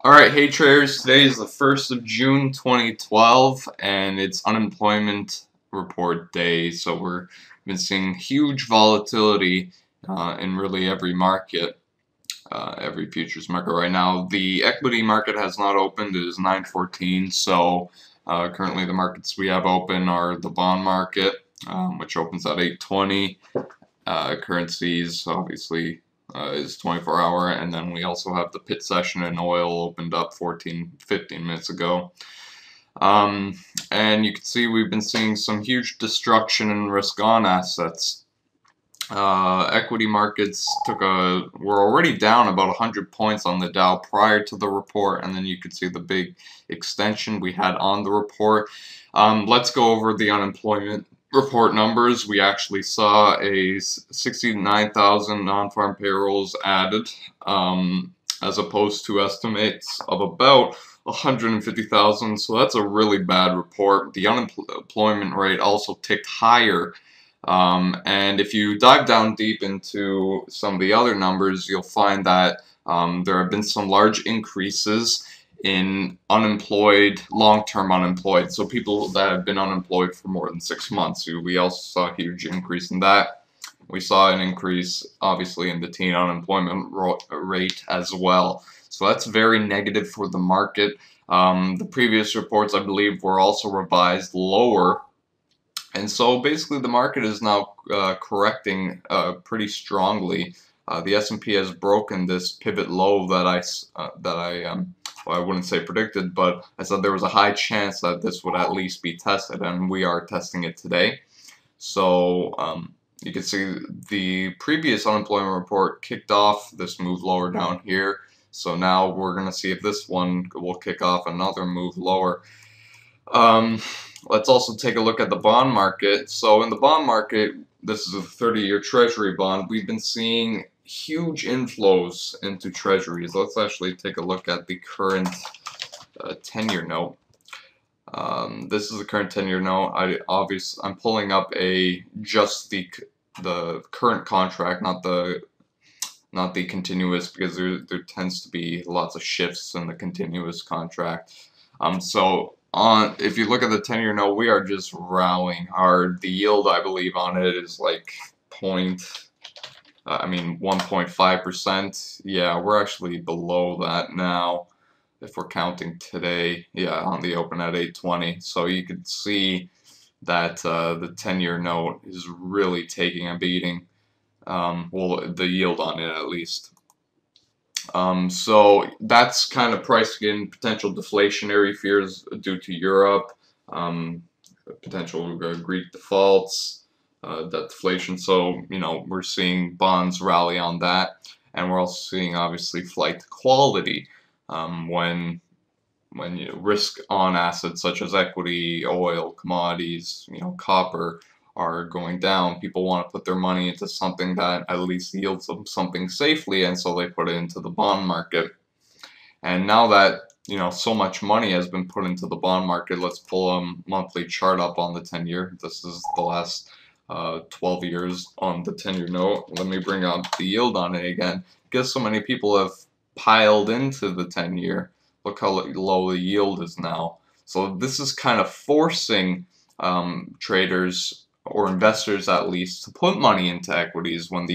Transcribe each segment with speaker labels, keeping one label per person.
Speaker 1: Alright, hey traders, today is the 1st of June 2012 and it's unemployment report day, so we've been seeing huge volatility in really every market, every futures market right now. The equity market has not opened, it is 9:14, so currently the markets we have open are the bond market, which opens at 8:20. Currencies obviously is 24-hour, and then we also have the pit session in oil opened up 15 minutes ago. And you can see we've been seeing some huge destruction in risk-on assets. Equity markets were already down about 100 points on the Dow prior to the report, and then you could see the big extension we had on the report. Let's go over the unemployment report numbers. We actually saw a 69,000 non-farm payrolls added, as opposed to estimates of about 150,000. So that's a really bad report. The unemployment rate also ticked higher. And if you dive down deep into some of the other numbers, you'll find that there have been some large increases in unemployed, long-term unemployed, so people that have been unemployed for more than 6 months. We also saw a huge increase in that. We saw an increase, obviously, in the teen unemployment rate as well. So that's very negative for the market. The previous reports, I believe, were also revised lower. And so basically the market is now correcting pretty strongly. The S&P has broken this pivot low that well, I wouldn't say predicted, but I said there was a high chance that this would at least be tested, and we are testing it today. So you can see the previous unemployment report kicked off this move lower down here. So now we're going to see if this one will kick off another move lower. Let's also take a look at the bond market. So in the bond market, this is a 30-year Treasury bond. We've been seeing huge inflows into Treasuries. Let's actually take a look at the current 10-year note. This is the current 10-year note. I'm pulling up just the current contract, not the continuous, because there tends to be lots of shifts in the continuous contract. If you look at the 10-year note, we are just rallying hard. The yield, I believe, on it is like 1.5%. Yeah, we're actually below that now, if we're counting today. Yeah, on the open at 8:20. So you could see that the 10-year note is really taking a beating. Well, the yield on it at least. So that's kind of pricing in potential deflationary fears due to Europe, potential Greek defaults, debt deflation. So, we're seeing bonds rally on that, and we're also seeing obviously flight to quality when risk on assets such as equity, oil, commodities, copper are going down. People want to put their money into something that at least yields them something safely, and so they put it into the bond market. And now that so much money has been put into the bond market, let's pull a monthly chart up on the 10-year. This is the last 12 years on the 10-year note. Let me bring up the yield on it again, because so many people have piled into the 10-year. Look how low the yield is now. So this is kind of forcing traders, or investors at least, to put money into equities when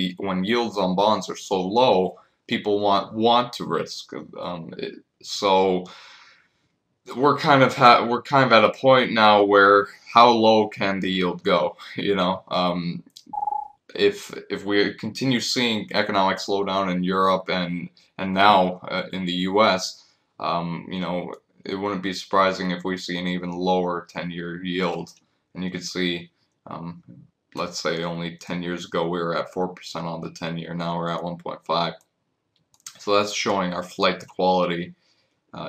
Speaker 1: yields on bonds are so low. People want to risk. So we're kind of at a point now where how low can the yield go? If we continue seeing economic slowdown in Europe and now in the U.S., it wouldn't be surprising if we see an even lower 10-year yield. And you can see, let's say only 10 years ago we were at 4% on the 10-year. Now we're at 1.5. So that's showing our flight to quality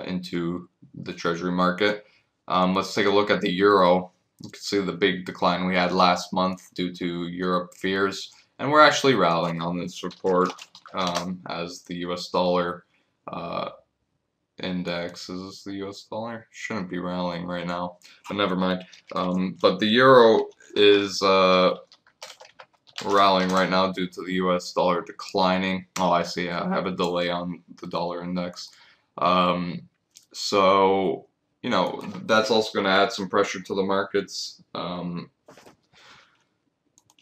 Speaker 1: into the Treasury market. Let's take a look at the euro. You can see the big decline we had last month due to Europe fears, and we're actually rallying on this report as the US dollar index. Is this the US dollar? Shouldn't be rallying right now, but never mind. But the euro is rallying right now due to the US dollar declining. Oh, I see. I have a delay on the dollar index. So, you know, that's also going to add some pressure to the markets.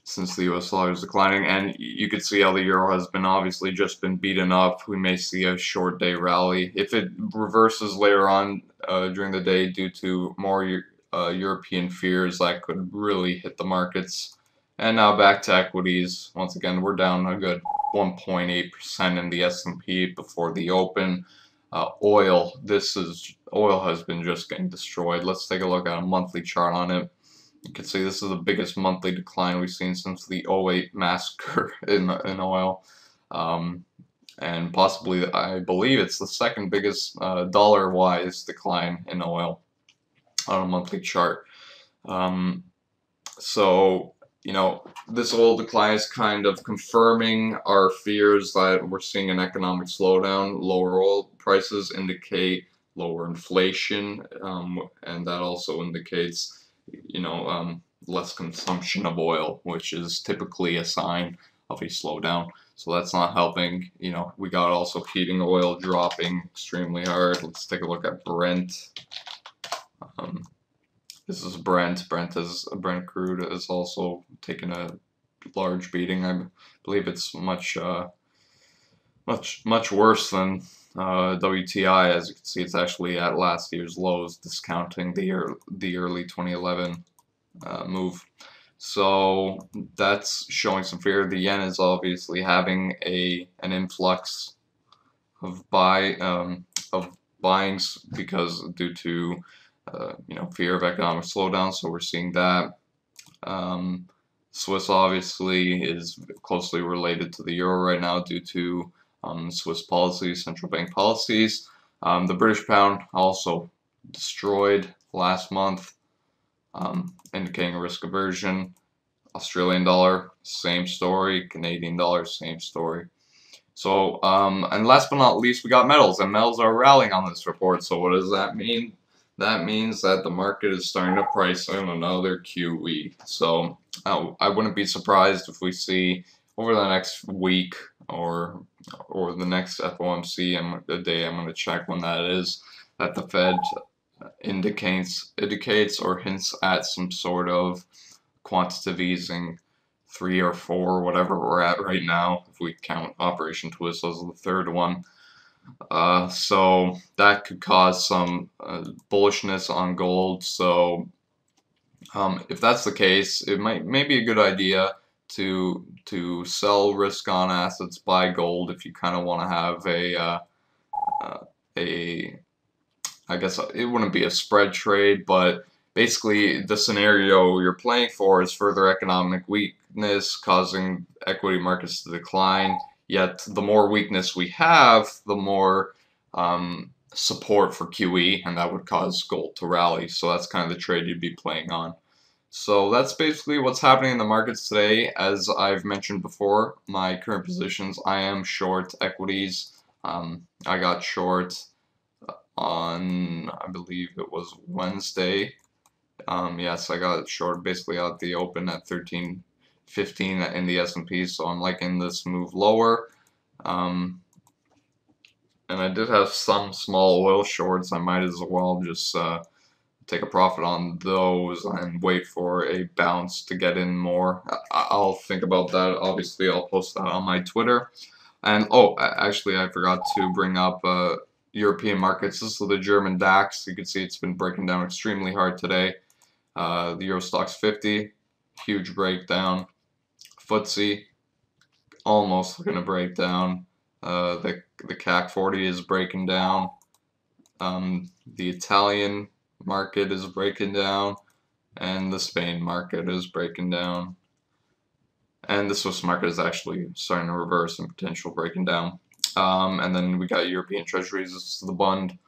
Speaker 1: Since the US dollar is declining, and you could see how the euro has been obviously just been beaten up. We may see a short day rally. If it reverses later on during the day due to more European fears, that could really hit the markets. And now back to equities. Once again, we're down a good 1.8% in the S&P before the open. Oil has been just getting destroyed. Let's take a look at a monthly chart on it. You can see this is the biggest monthly decline we've seen since the '08 massacre in oil. And possibly, I believe it's the second biggest dollar-wise decline in oil on a monthly chart. So, you know, this oil decline is kind of confirming our fears that we're seeing an economic slowdown. Lower oil prices indicate lower inflation, and that also indicates, you know, less consumption of oil, which is typically a sign of a slowdown. So that's not helping. You know, we got also heating oil dropping extremely hard. Let's take a look at Brent. This is Brent. Brent crude is also taken a large beating. I believe it's much worse than WTI. As you can see, it's actually at last year's lows, discounting the early 2011 move. So that's showing some fear. The yen is obviously having an influx of buyings because due to you know, fear of economic slowdown. So we're seeing that. Swiss obviously is closely related to the euro right now due to Swiss policies, central bank policies. The British pound also destroyed last month, indicating a risk aversion. Australian dollar, same story. Canadian dollar, same story. So, and last but not least, we got metals, and metals are rallying on this report. So what does that mean? That means that the market is starting to price in another QE. So I wouldn't be surprised if we see over the next week or the next FOMC, and the day I'm going to check when that is, that the Fed indicates or hints at some sort of quantitative easing, 3 or 4, whatever we're at right now, if we count Operation Twist as the third one. So that could cause some bullishness on gold. So if that's the case, it may be a good idea to sell risk on assets, buy gold if you kind of want to have I guess it wouldn't be a spread trade, but basically the scenario you're playing for is further economic weakness causing equity markets to decline. Yet the more weakness we have, the more support for QE, and that would cause gold to rally. So that's kind of the trade you'd be playing on. So that's basically what's happening in the markets today. As I've mentioned before, my current positions, I am short equities. I got short on, I believe it was Wednesday. Yes, I got short basically out the open at 13.15 in the S&P, so I'm liking this move lower. And I did have some small oil shorts. I might as well just take a profit on those and wait for a bounce to get in more. I'll think about that. Obviously, I'll post that on my Twitter. And oh, actually, I forgot to bring up European markets. This is the German DAX. You can see it's been breaking down extremely hard today. The Euro Stoxx 50, huge breakdown. FTSE, almost going to break down. The CAC 40 is breaking down. The Italian market is breaking down, and the Spain market is breaking down. And the Swiss market is actually starting to reverse and potential breaking down. And then we got European treasuries. This is the Bund.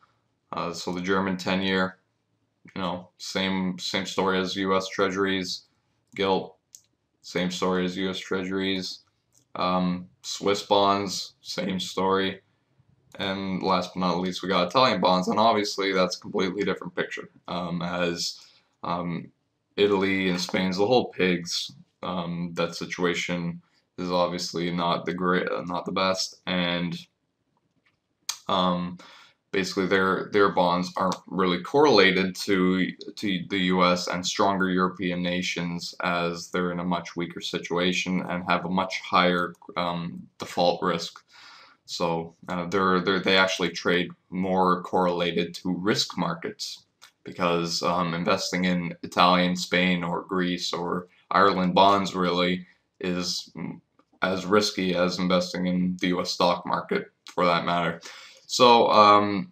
Speaker 1: So the German 10-year, you know, same story as U.S. treasuries. Gilt, same story as U.S. treasuries. Swiss bonds, same story. And last but not least, we got Italian bonds, and obviously that's a completely different picture. As Italy and Spain's the whole pigs. That situation is obviously not the best, and basically their bonds aren't really correlated to the U.S. and stronger European nations, as they're in a much weaker situation and have a much higher default risk. So they actually trade more correlated to risk markets, because investing in Italian, Spain, or Greece or Ireland bonds really is as risky as investing in the U.S. stock market, for that matter. So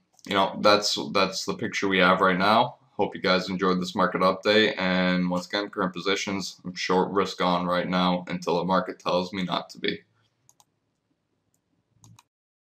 Speaker 1: that's the picture we have right now. Hope you guys enjoyed this market update. And once again, current positions, I'm short risk on right now until the market tells me not to be.